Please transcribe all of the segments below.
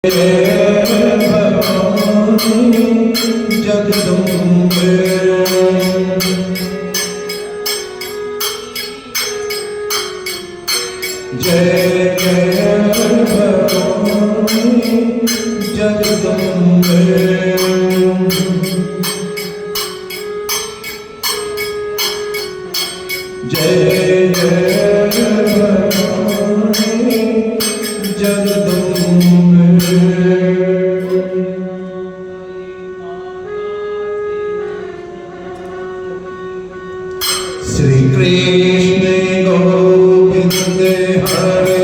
जगदम्बे जय जय भवानी जगदम्बे जय जय भवानी जगदम्बे। श्री कृष्ण गोविंद हरे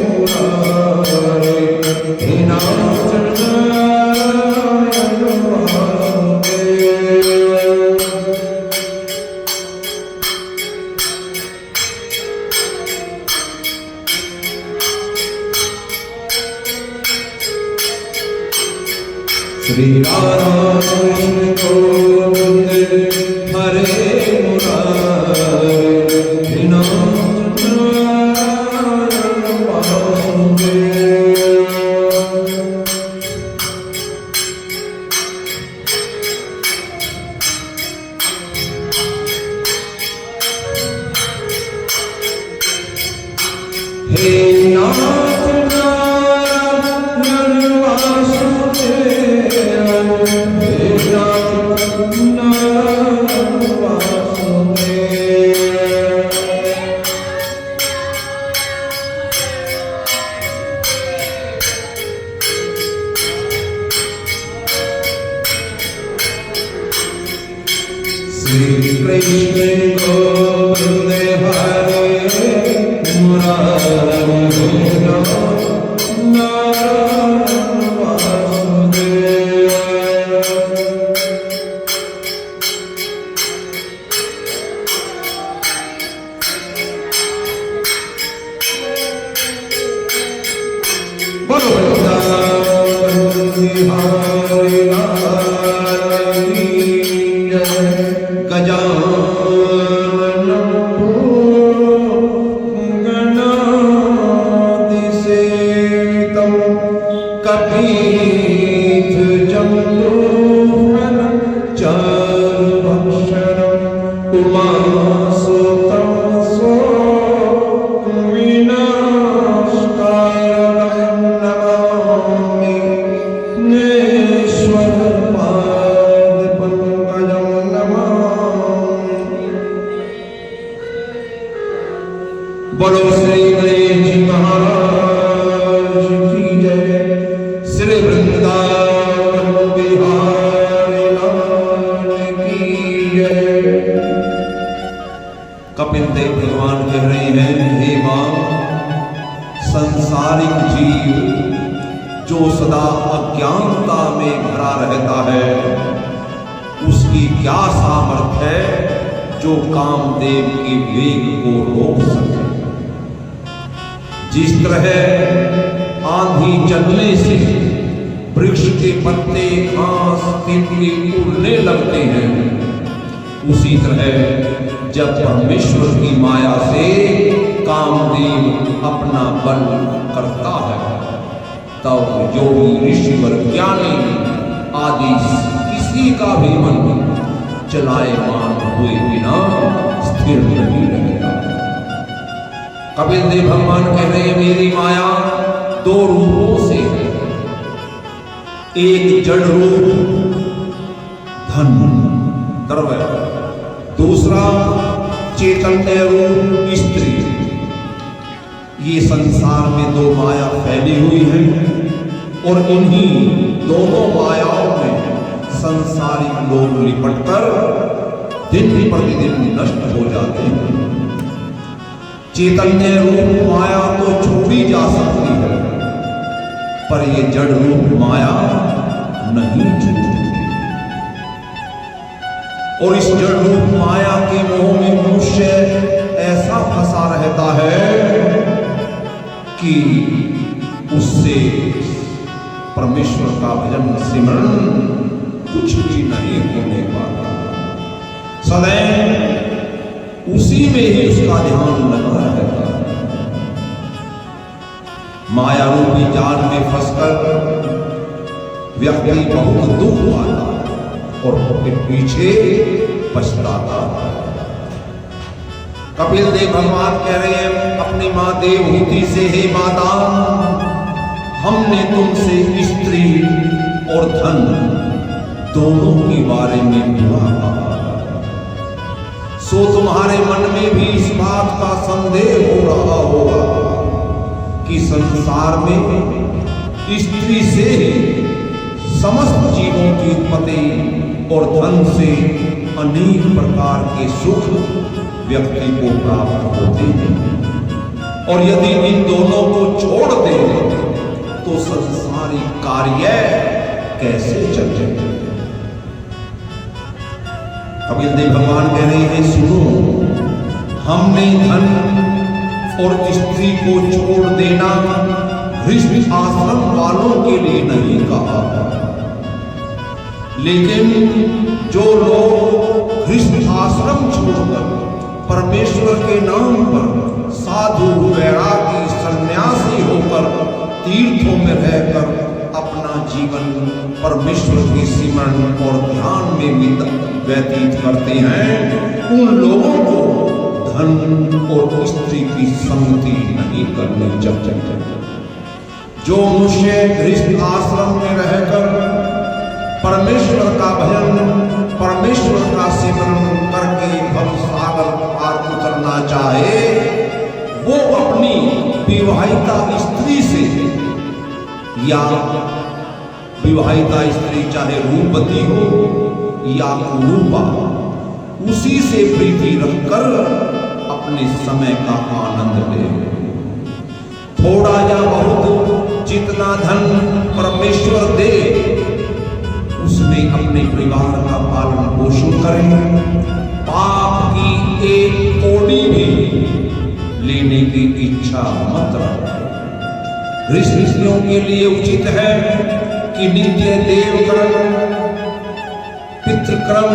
मुरारे हे नाथ नारायण वासुदेव। श्री राधा कृष्ण गोविंद हरे हे नाथ नारायण वासुदेव हे नाथ नारायण वासुदेव। श्री कृष्ण गोविंद हरे मुरारे नारायण वासुदेव। बोलो वृंदावन बिहारी लाल की जय। गजानन कपीथ जम्बूफल चारुभक्षणं उमासुतं विनाशकारणं नमामि नेश्वरपादपङ्कजं नमामि। बोलो श्री गणेश जी महाराज की जय। श्री वृंदावन बिहारी लाल की जय। कपिल देव भगवान कह रहे हैं, हे मां, संसारिक जीव जो सदा अज्ञानता में भरा रहता है उसकी क्या सामर्थ्य है जो कामदेव के वेग को रोक सके। जिस तरह आंधी चलने से वृक्ष के पत्ते घास तिनके उड़ने लगते हैं, उसी तरह जब परमेश्वर की माया से कामदेव अपना बल करता है तब योगी ऋषिवर ज्ञानी आदि किसी का भी मन चलायमान हुए बिना स्थिर नहीं रहता। कपिल देव भगवान कह रहे हैं, मेरी माया दो रूपों से है। एक जड़ रूप धन द्रव्य, दूसरा चैतन्य रूप स्त्री। ये संसार में दो माया फैली हुई है और इन्हीं दोनों मायाओं में संसारिक लोग लिपटकर दिन प्रतिदिन नष्ट हो जाते हैं। चैतन्य रूप माया तो छोड़ी जा सकती है पर ये जड़ रूप माया नहीं छूटती। और इस जड़ रूप माया के मोह में मनुष्य ऐसा फंसा रहता है कि उससे परमेश्वर का भजन सिमरन कुछ भी नहीं होने पाता। सदैव उसी में ही उसका ध्यान लगा रहता है। माया रूपी जाल में फंसकर व्यक्ति बहुत दुख पाता और पीछे पछताता। कपिल देव भगवान कह रहे हैं अपनी मां देवहूति से, हे माता, हमने तुमसे स्त्री और धन दोनों के बारे में कहा, सो तुम्हारे मन में भी इस बात का संदेह हो रहा होगा कि संसार में स्त्री से समस्त जीवों की उत्पत्ति और धन से अनेक प्रकार के सुख व्यक्ति को प्राप्त होते हैं, और यदि इन दोनों को छोड़ दें तो संसारिक कार्य कैसे चले। कपिल देव भगवान कह रहे हैं, सुनो, हमने धन और स्त्री को छोड़ देना गृहस्थ आश्रम वालों के लिए नहीं कहा, लेकिन जो लोग गृहस्थ आश्रम छोड़कर परमेश्वर के नाम पर साधु वैरागी सन्यासी होकर तीर्थों में रहकर अपना जीवन परमेश्वर के सिमरन और ध्यान में व्यतीत करते हैं, उन लोगों को धन और स्त्री की संगति नहीं करनी चाहिए। जो मनुष्य गृहस्थ आश्रम में रहकर परमेश्वर का भजन, परमेश्वर का सिमरन करके भवसागर पार उतरना चाहे, वो अपनी विवाहिता स्त्री से या विवाहिता स्त्री चाहे रूपवती हो या कुरूपा, उसी से प्रीति रखकर अपने समय का आनंद ले। थोड़ा या बहुत जितना धन परमेश्वर दे उसमें अपने परिवार का पालन पोषण करें, पाप की एक कौड़ी भी लेने की इच्छा मत रखें। गृहस्थियों के लिए उचित है कि नित्य देवकर्म, पितृक्रम,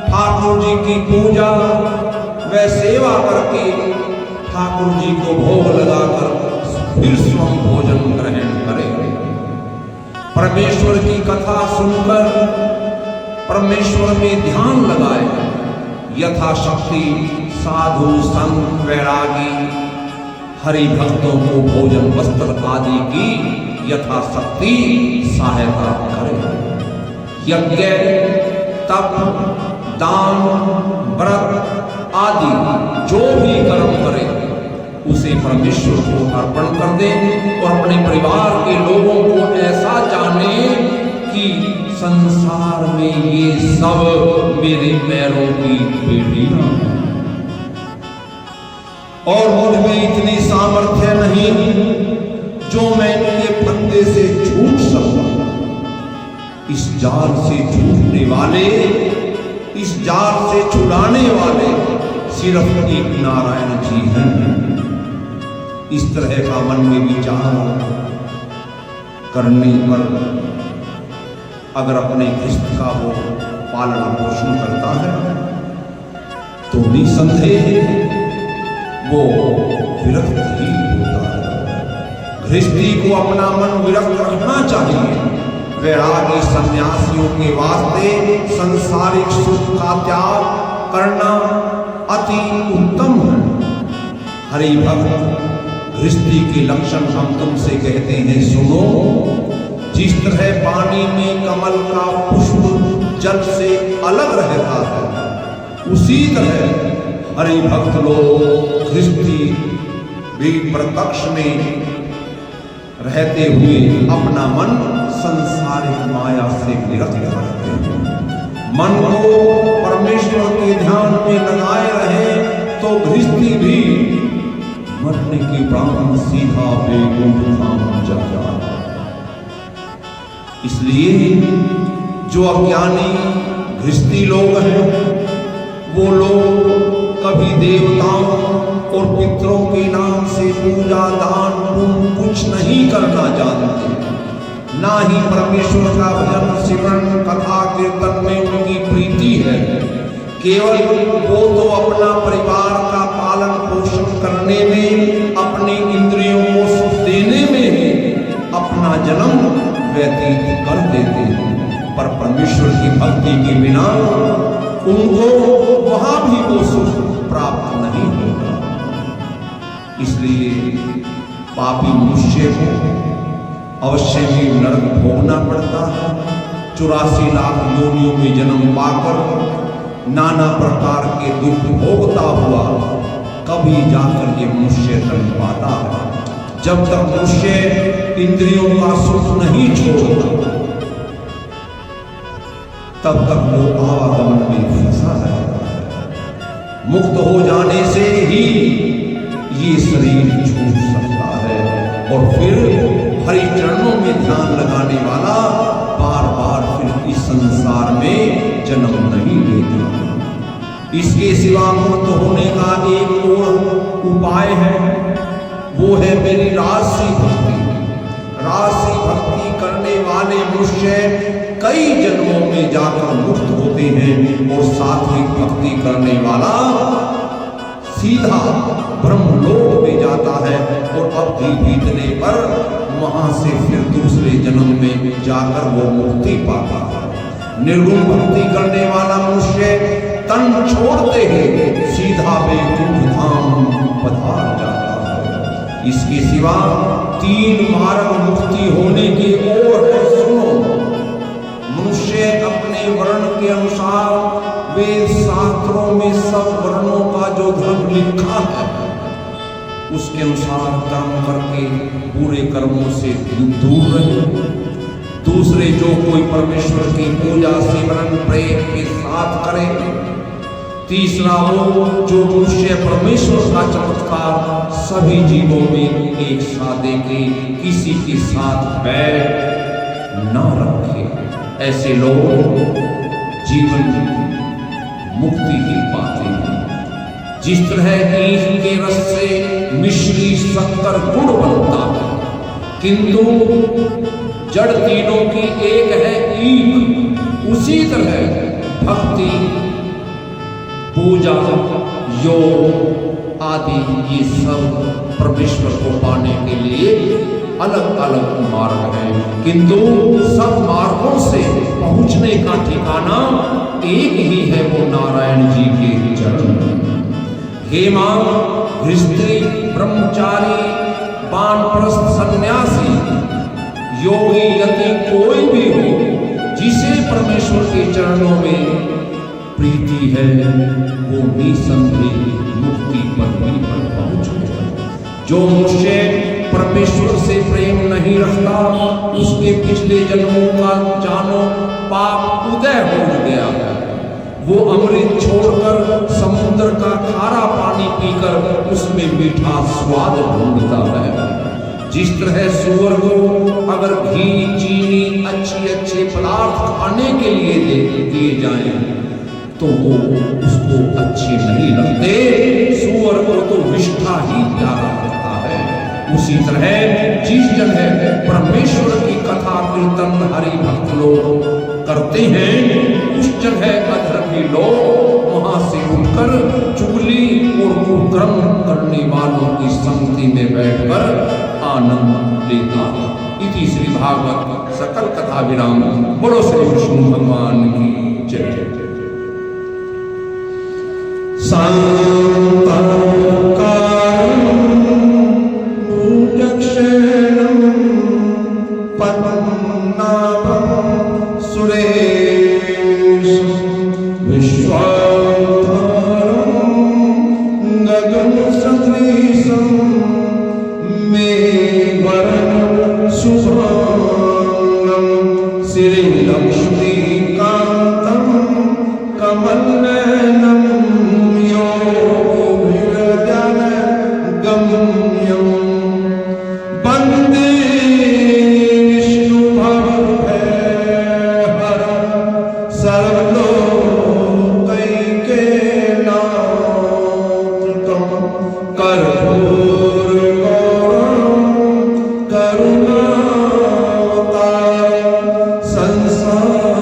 ठाकुर जी की पूजा व सेवा करके ठाकुर जी को भोग लगाकर फिर स्वयं भोजन ग्रहण करें। परमेश्वर की कथा सुनकर परमेश्वर में ध्यान लगाए, यथाशक्ति साधु संत वैरागी हरि भक्तों को भोजन वस्त्र आदि की यथाशक्ति सहायता करें। यज्ञ, तप, दान, व्रत आदि जो भी कर्म करे उसे परमेश्वर को अर्पण कर दे और अपने परिवार के लोगों को ऐसा जाने कि संसार में ये सब मेरे पैरों की बेड़ियां हैं और मुझ में इतनी सामर्थ्य नहीं जो मैं इनके फंदे से छूट सकूं। इस जाल से छूटने वाले, इस जाल से छुड़ाने वाले सिर्फ एक नारायण जी हैं। इस तरह का मन में विचार करने पर अगर अपने गृहस्थ का वो पालन पोषण करता है तो निसंदेह वो विरक्त ही होता है। गृहस्थी को अपना मन विरक्त रखना चाहिए। वैरागी सन्यासियों के वास्ते संसारिक सुख का त्याग करना अति उत्तम है। हरि भक्त गृहस्थी के लक्षण हम तुमसे कहते हैं, सुनो। जिस तरह पानी में कमल का पुष्प जल से अलग रहता है, उसी तरह हरि भक्त लोग गृहस्थी भी प्रत्यक्ष में रहते हुए अपना मन संसारिक माया से विरक्त रखते हैं। मन को परमेश्वर के ध्यान में लगाए रहे तो गृहस्थी भी मरने के प्राण सीधा वैकुंठ धाम जा जाए। इसलिए जो अज्ञानी गृहस्थी लोग हैं वो लोग कभी देवताओं और पितरों के नाम से पूजा दान पुण्य कुछ नहीं करना जानते, ना ही परमेश्वर का भजन सिमरन कथा कीर्तन में उनकी प्रीति है। केवल वो तो अपना परिवार का पालन पोषण करने में, अपनी इंद्रियों को सुख देने में ही अपना जन्म व्यतीत कर देते हैं, पर परमेश्वर की भक्ति के बिना उनको वहां भी वो सुख प्राप्त नहीं होगा। इसलिए पापी मनुष्य को अवश्य ही नरक भोगना पड़ता है। 84 लाख योनियों में जन्म पाकर नाना प्रकार के दुख भोगता हुआ कभी जाकर ये मनुष्य तन पाता है। जब तक मनुष्य इंद्रियों का सुख नहीं छोड़ता तब तक वो आवागमन में फंसा रहता है। मुक्त हो जाने से ही ये शरीर छूट सकता है और फिर हरि चरणों में ध्यान लगाने वाला बार बार फिर इस संसार में जन्म नहीं लेता। इसके सिवा मुक्त होने का एक और उपाय है, वो है मेरी राशि भक्ति। राशि भक्ति करने वाले मनुष्य कई जन्मों में जाकर मुक्त होते हैं और सात्विक भक्ति करने वाला सीधा ब्रह्मलोक में जाता है और अवधि बीतने पर वहां से फिर दूसरे जन्म में जाकर वो मुक्ति पाता है। निर्गुण भक्ति करने वाला मनुष्य तन छोड़ते ही सीधा वैकुंठ धाम पधार जाता है। इसके सिवा 3 मार्ग मुक्ति होने की ओर है, सुनो। मनुष्य अपने वर्ण के अनुसार वेद शास्त्रों में सब वर्णों का जो धर्म लिखा है उसके अनुसार कर्म करके बुरे कर्मों से दूर रहे। दूसरे जो कोई परमेश्वर की पूजा सिमरन प्रेम के साथ करे। तीसरा वो जो मनुष्य परमेश्वर का चमत्कार सभी जीवों में एक साथ देखे, किसी के साथ बैर न रखे। ऐसे लोग जीवन मुक्ति ही पाते हैं। जिस तरह ईख के रस से मिश्री शक्कर गुड़ बनता है, किंतु जड़ तीनों की एक है ईख, उसी तरह भक्ति पूजा योग आदि ये सब परमेश्वर को पाने के लिए अलग अलग मार्ग है, किंतु सब मार्गों से पहुंचने का ठिकाना एक ही है, वो नारायण जी के चरण। हे मां, गृहस्थी, ब्रह्मचारी, वानप्रस्थ, सन्यासी, योगी, यति कोई भी हो, जिसे परमेश्वर के चरणों में प्रीति है वो निसंदेह मुक्ति पर पहुंचेगा। जो मनुष्य परमेश्वर से प्रेम नहीं रखता उसके पिछले जन्मों का जानो पाप उदय हो गया है। वो अमृत छोड़कर समुद्र का खारा पानी पीकर उसमें मीठा स्वाद ढूंढता है। जिस तरह सूअर को अगर घी चीनी अच्छे पदार्थ खाने के लिए दिए जाएं तो वो उसको अच्छे नहीं लगते, सूअर को तो विष्ठा ही प्यारा लगता है। उसी तरह जिस जगह परमेश्वर की कथा कीर्तन हरि भक्त लोग करते हैं उस जगह अधर्मी लोग वहां से उठकर चुगली और कुकर्म करने वालों की संगति में बैठकर आनंद लेता है। इति श्री भागवत सकल कथा विराम। बोलो श्री विष्णु भगवान की जय। संसार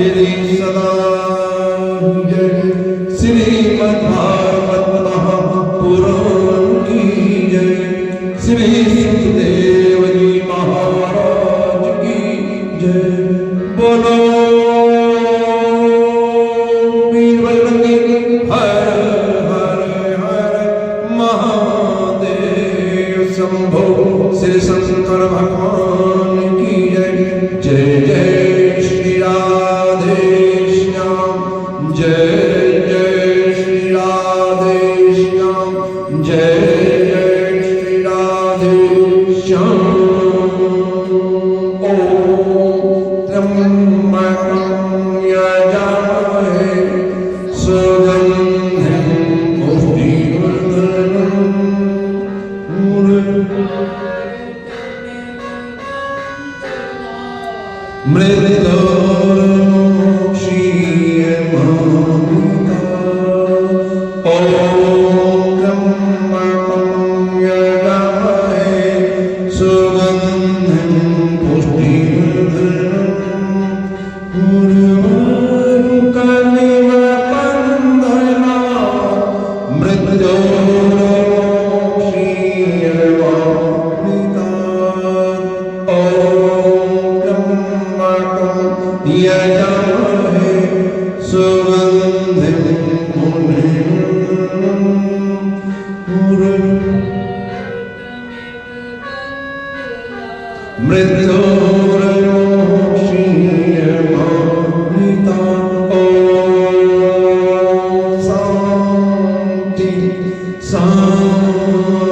तेरी सदा जय। श्रीमद्भागवत महापुराण की जय। श्री सुखदेव जी महाराज की जय। बोलो वीर बजरंगी हर हर हर महादेव शंभो। श्री शंकर भगवान की जय। जय जय श्री राधे श्याम। जय जय श्री राधे श्याम। जय जय श्री राधे श्याम। ओम त्र्यंबकं यजामहे सुगन्धिं पुष्टिवर्धनम्। मृत्योर्मुक्षीयमामृता। ॐ त्र्यंबकं यजामहे सुगन्धिं पुष्टिवर्धनम्। उर्वारुकमिव बन्धनात् मृत्योर्मुक्षीयमामृतात्। ॐ यजामहे सुगन्धिं पुष्टिवर्धनम्। मृत्योर्मुक्षीयमामृतात्। ॐ शान्ति शान्ति।